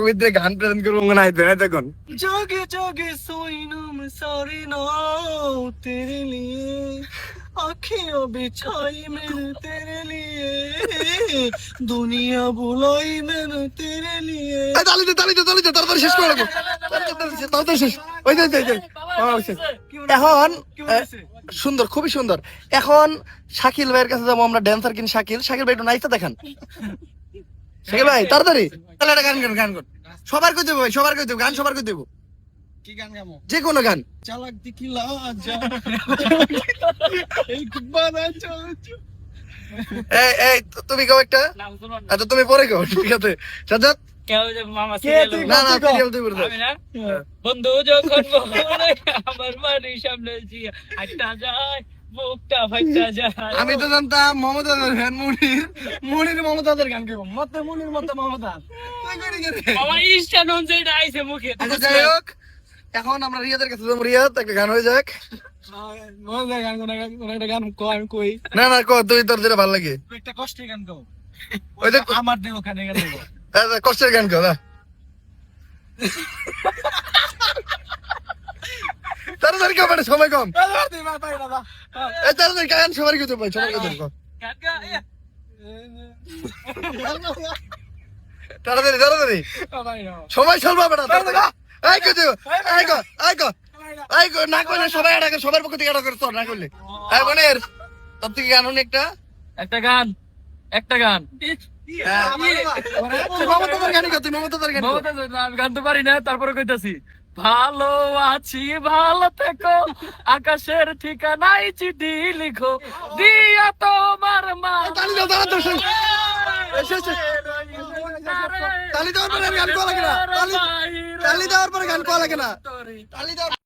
ভিতরে গান প্রেজেন্ট করবো মনে হয় দেখুন जोगे जोगे सोई नूम सारी नाव तेरे लिए आँखियों बिछाई मैंने तेरे लिए दुनिया बुलाई मैंने तेरे लिए তাড়াতাড়ি তাড়াতাড়ি শেষ করে রাখবো তাড়াতাড়ি শেষ ওই যে এখন সুন্দর খুবই সুন্দর এখন শাকিল ভাইয়ের কাছে যাবো আমরা ড্যান্সার কিন শাকিল ভাই একটু নাইতে দেখান শাকিল ভাই তাড়াতাড়ি তাহলে একটা গান কর সবার কই দেবো গান সবার কই দেবো কি গান গাবো যে কোনো গান চালাক দিকিলা যা একবার চল এই তুমি গাও একটা আচ্ছা তুমি পরে গাও ঠিক আছে সাজ্জাদ কেউ যে মামা সিরিয়াল না সিরিয়াল তুই বলতে আমি না বন্ধু যখন বলে আমার বাড়ির সামনে জিয়া একটা যায় বুকটা ফাইটা যায় আমি তো জানতাম মমতাজ ফ্যান মুনির মমতাজের গান গাবো মতে মুনির মতে মমতাজ আমার ইনস্টা নন যেটা আইছে মুখে আচ্ছা যাই হোক এখন আমরা রিয়াদের কাছে যাবো রিয়াদ একটা গান হয়ে যাক গান কো আমি কই না কো তুই তোর যেটা ভালো লাগে একটা কষ্টের গান গাও ওই যে আমার দেহ খানে গান গাও কষ্টের গান কো না তাড়াতাড়ি কম একটা সময় কম এই তাড়াতাড়ি গান সবার কিছু পাই সবার কিছু তাড়াতাড়ি সময় চলবা বেটা এই কিছু এই গো না করলে সবাই এটা সবার পক্ষ থেকে এটা করে তোর না করলে এই বোনের তোর থেকে গান হলে একটা গান মমতাজের গানই কর তুই মমতাজের গান আমি গান তো পারি না তারপরে কইতাছি ভালো আছি ভালো থেকো আকাশের ঠিকানায় চিঠি লিখো দিয়া তোমার মা তালি দাও তালি দেওয়ার পরে গান কোয়া লাগে না তালি দেওয়ার পরে গান কোয়া লাগে না তালি দাও